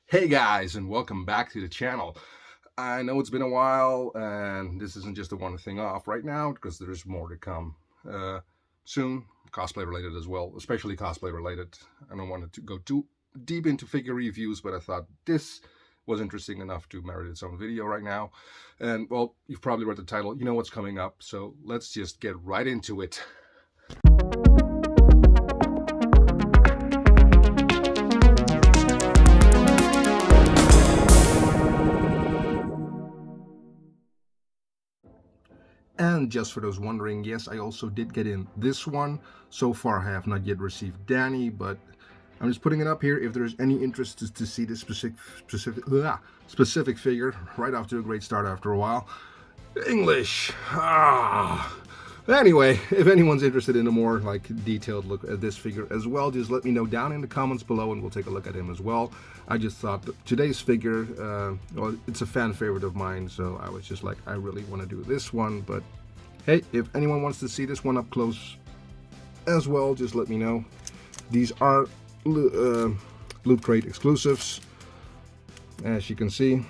Hey guys, and welcome back to the channel. I know it's been a while, and this isn't just a one thing off right now, because there's more to come soon, cosplay related as well, especially cosplay related. I don't want to go too deep into figure reviews, but I thought this was interesting enough to merit its own video right now. And well, you've probably read the title, you know what's coming up, so let's just get right into it. And just for those wondering, yes, I also did get in this one. So far, I have not yet received Danny, but I'm just putting it up here. If there's any interest to see this specific figure, right off to a great start after a while. English. Anyway, if anyone's interested in a more detailed look at this figure as well, just let me know down in the comments below, and we'll take a look at him as well. I just thought that today's figure, well, it's a fan favorite of mine, so I was just like, I really want to do this one. But hey, if anyone wants to see this one up close as well, just let me know. These are Loot Crate exclusives, as you can see.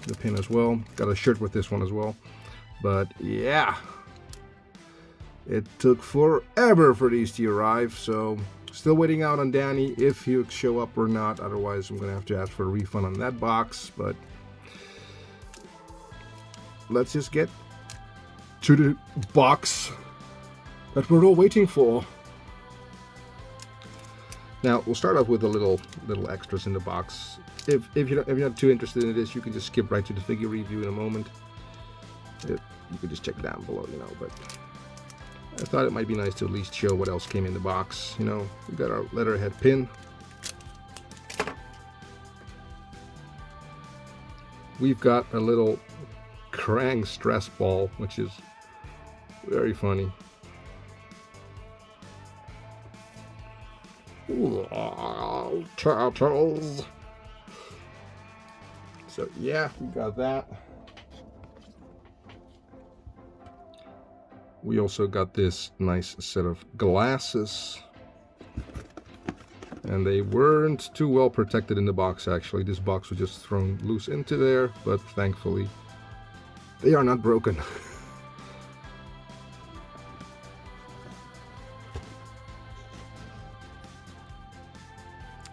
The pin as well. Got a shirt with this one as well. But yeah, it took forever for these to arrive, so still waiting out on Danny if he'll show up or not. Otherwise, I'm gonna have to ask for a refund on that box. But let's just get to the box that we're all waiting for. Now we'll start off with the little extras in the box. If you're not too interested in this, you can just skip right to the figure review in a moment. You can just check down below, but I thought it might be nice to at least show what else came in the box. We got our letterhead pin. We've got a little Krang stress ball, which is very funny. Ooh, turtles. So yeah, we got that. We also got this nice set of glasses, and they weren't too well protected in the box. Actually, this box was just thrown loose into there, but thankfully they are not broken.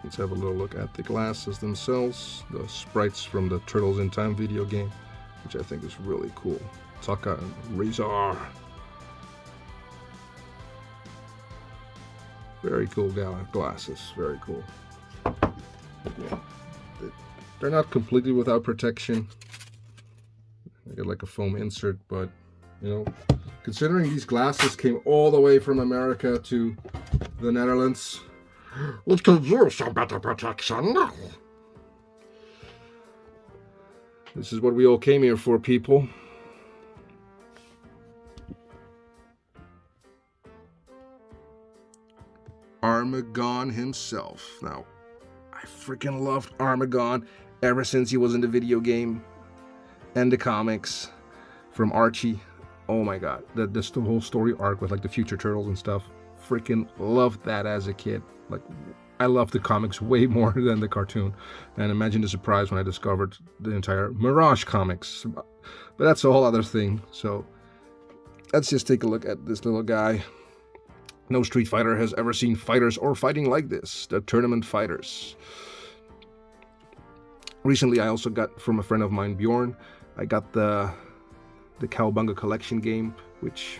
Let's have a little look at the glasses themselves. The sprites from the Turtles in Time video game, which I think is really cool. Taka and Razor. Very cool glasses, very cool. Yeah, they're not completely without protection. I got like a foam insert, but considering these glasses came all the way from America to the Netherlands, it could use some better protection. This is what we all came here for, people. Armaggon himself. Now, I freaking loved Armaggon ever since he was in the video game and the comics from Archie. Oh my god, the whole story arc with the future turtles and stuff. Freaking loved that as a kid. I loved the comics way more than the cartoon, and imagine the surprise when I discovered the entire Mirage comics. But that's a whole other thing. So let's just take a look at this little guy. No Street Fighter has ever seen fighters or fighting like this. The tournament fighters. Recently, I also got from a friend of mine, Bjorn, I got the Cowabunga collection game, which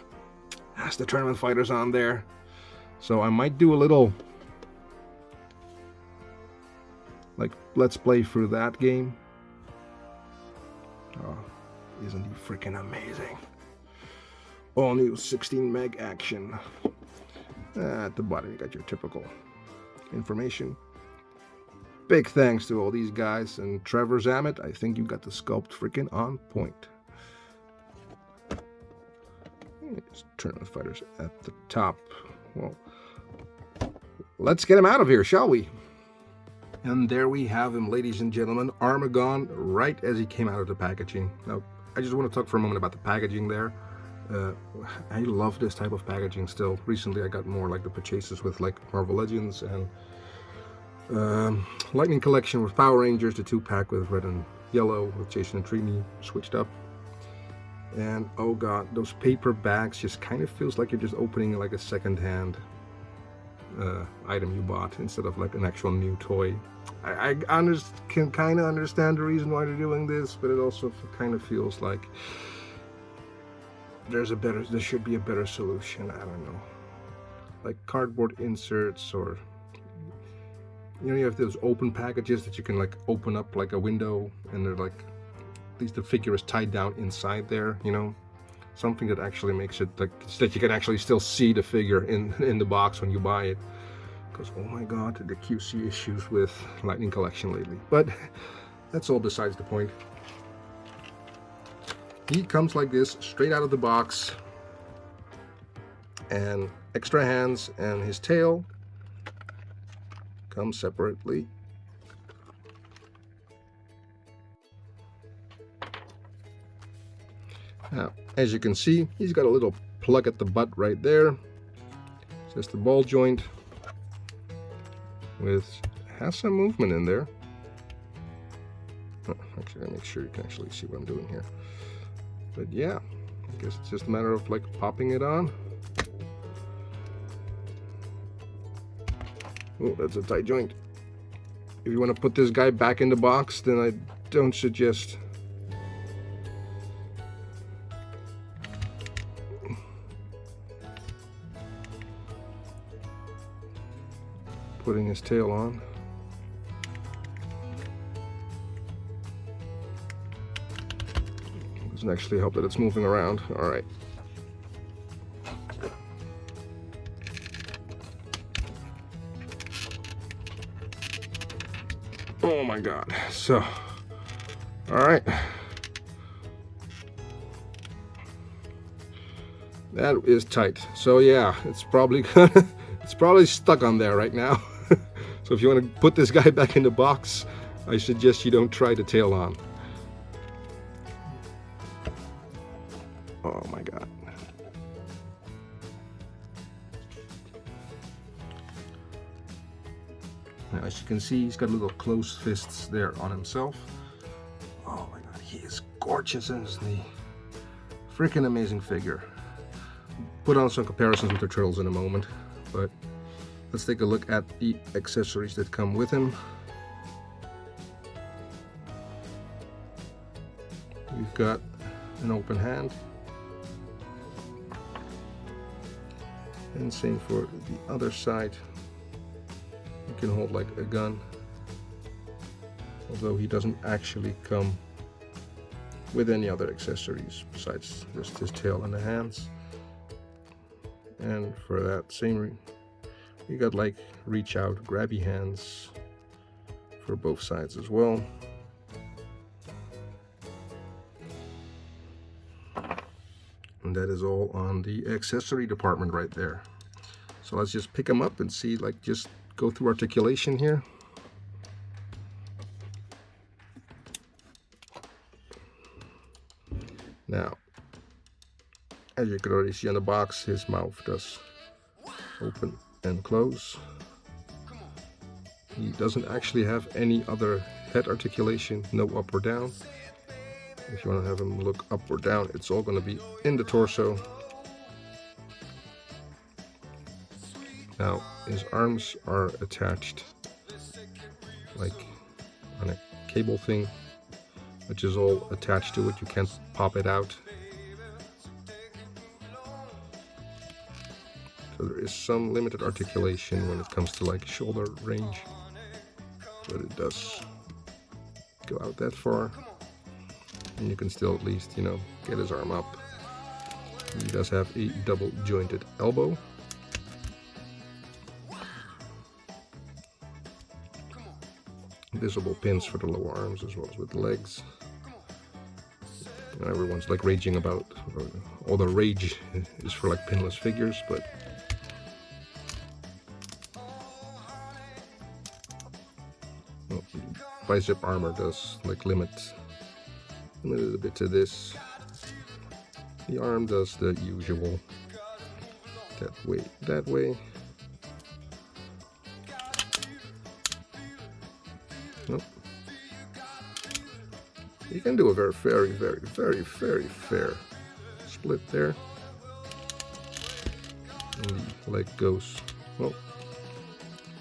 has the tournament fighters on there. So I might do a little let's play through that game. Oh, isn't he freaking amazing? All new 16 meg action. At the bottom, you got your typical information. Big thanks to all these guys, and Trevor Zamet, I think you got the sculpt freaking on point. Just tournament fighters at the top. Well, let's get him out of here, shall we? And there we have him, ladies and gentlemen, Armaggon, right as he came out of the packaging. Now, I just want to talk for a moment about the packaging there. I love this type of packaging still. Recently I got more the purchases with Marvel Legends and Lightning Collection with Power Rangers, the 2-pack with red and yellow with Jason and Trini switched up. And oh god, those paper bags just kind of feels like you're just opening like a second-hand item you bought instead of like an actual new toy. I can kind of understand the reason why they're doing this, but it also kind of feels like there should be a better solution. I don't know, like cardboard inserts, or you have those open packages that you can like open up like a window, and they're like, at least the figure is tied down inside there, something that actually makes it like that you can actually still see the figure in the box when you buy it. Because oh my god, the QC issues with Lightning Collection lately. But that's all besides the point. He comes like this, straight out of the box, and extra hands, and his tail comes separately. Now, as you can see, he's got a little plug at the butt right there. It's just a ball joint has some movement in there. Oh, actually, I make sure you can actually see what I'm doing here. But yeah, I guess it's just a matter of like popping it on. Oh, that's a tight joint. If you want to put this guy back in the box, then I don't suggest putting his tail on. Doesn't actually help that it's moving around. All right. Oh my god. So, all right. That is tight. So yeah, it's probably stuck on there right now. So if you want to put this guy back in the box, I suggest you don't try the tail on. Oh my god. Now as you can see, he's got little closed fists there on himself. Oh my god, he is gorgeous, isn't he? Freaking amazing figure. Put on some comparisons with the turtles in a moment, but let's take a look at the accessories that come with him. We've got an open hand, and same for the other side. You can hold like a gun, although he doesn't actually come with any other accessories besides just his tail and the hands. And for that same, you got like reach out, grabby hands for both sides as well. And that is all on the accessory department right there. So let's just pick them up and see, like, just go through articulation here. Now, as you can already see on the box, his mouth does open and close. He doesn't actually have any other head articulation, no up or down. If you want to have him look up or down, it's all going to be in the torso. Now, his arms are attached like on a cable thing, which is all attached to it. You can't pop it out. So there is some limited articulation when it comes to like shoulder range, but it does go out that far, and you can still at least, get his arm up. He does have a double jointed elbow. Visible pins for the lower arms as well as with the legs. Everyone's like raging about, all the rage is for like pinless figures, but bicep armor does like limit it a bit to this. The arm does the usual that way. You can do a very fair split there. And the leg goes, well,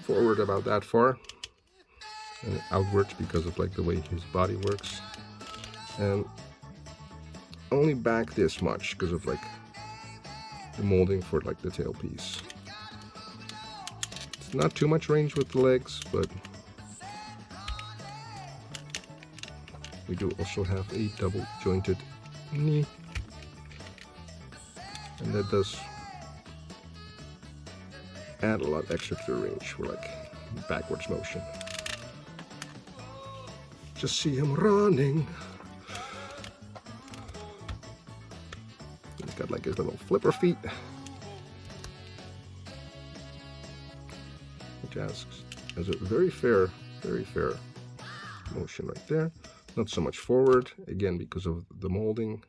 forward about that far, and outwards because of like the way his body works, and only back this much because of like the molding for like the tailpiece. It's not too much range with the legs, but we do also have a double jointed knee, and that does add a lot extra to the range for like backwards motion. Just see him running. He's got like his little flipper feet, which has a very fair motion right there. Not so much forward, again because of the molding.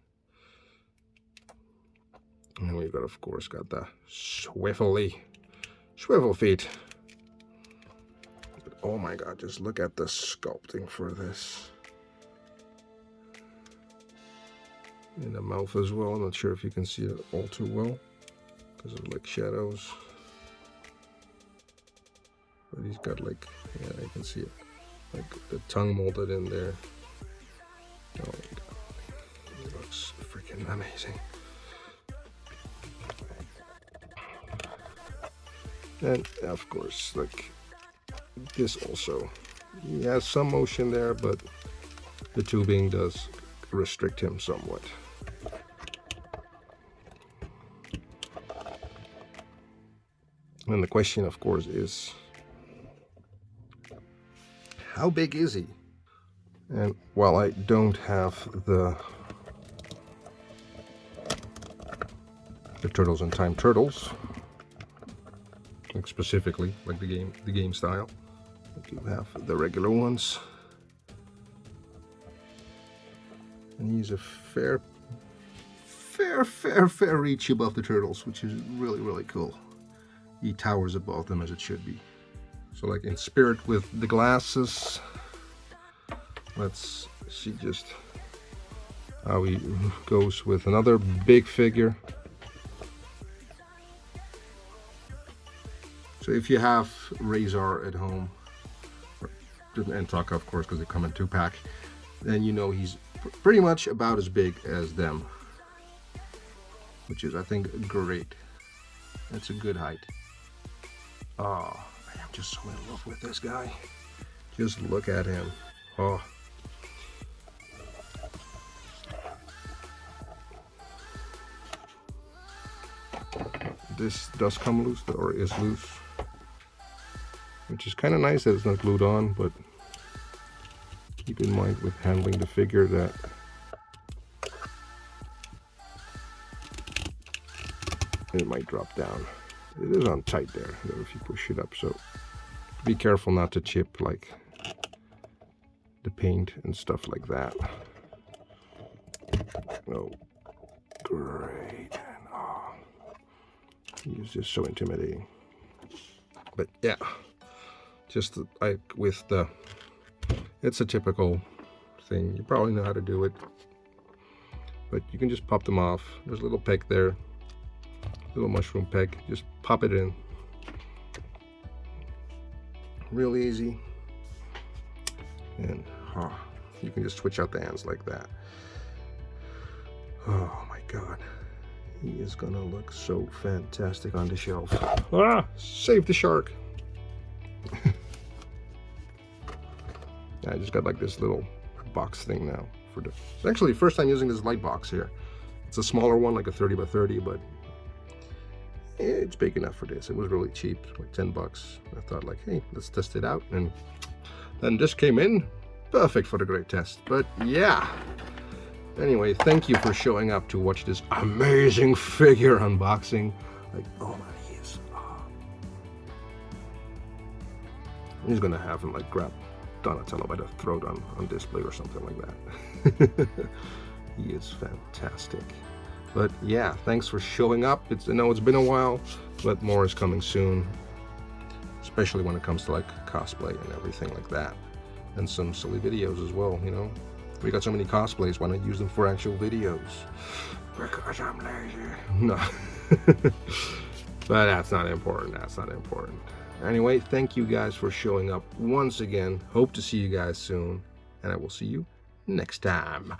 And we've got, of course, got the swivel feet. But oh my god, just look at the sculpting for this. In the mouth as well. I'm not sure if you can see it all too well because of like shadows. But he's got like, yeah, I can see it. Like the tongue molded in there. Oh my god. It looks freaking amazing. And of course, like this also, he has some motion there, but the tubing does restrict him somewhat. And the question, of course, is how big is he? And while I don't have the Turtles in Time Turtles, like specifically like the game style, I do have the regular ones, and he's a fair reach above the turtles, which is really cool. He towers above them as it should be. So like in spirit with the glasses, let's see just how he goes with another big figure. So if you have Razor at home, and Tuck of course because they come in 2-pack, then you know he's pretty much about as big as them, which is I think great. That's a good height. Oh, I'm just so in love with this guy. Just look at him. Oh. This does come loose, or is loose, which is kind of nice that it's not glued on, but keep in mind with handling the figure that it might drop down. It is on tight there, if you push it up, so be careful not to chip like the paint and stuff like that. Oh, great. Oh, he's just so intimidating. But yeah, just like with the, it's a typical thing. You probably know how to do it, but you can just pop them off. There's a little peg there, little mushroom peg. Just pop it in. Real easy. And you can just switch out the hands like that. Oh my god. He is gonna look so fantastic on the shelf. Ah! Save the shark! I just got like this little box thing now. It's actually the first time using this light box here. It's a smaller one, like a 30 by 30, but it's big enough for this. It was really cheap, like 10 bucks. I thought like, hey, let's test it out. And then this came in perfect for the great test. But yeah. Anyway, thank you for showing up to watch this amazing figure unboxing. Like, oh my, he is. Oh. He's gonna have him like grab Donatello by the throat on display or something like that. He is fantastic. But yeah, thanks for showing up. I know it's been a while, but more is coming soon. Especially when it comes to like cosplay and everything like that. And some silly videos as well, you know. We got so many cosplays, why not use them for actual videos? Because I'm lazy. No. But that's not important. That's not important. Anyway, thank you guys for showing up once again. Hope to see you guys soon. And I will see you next time.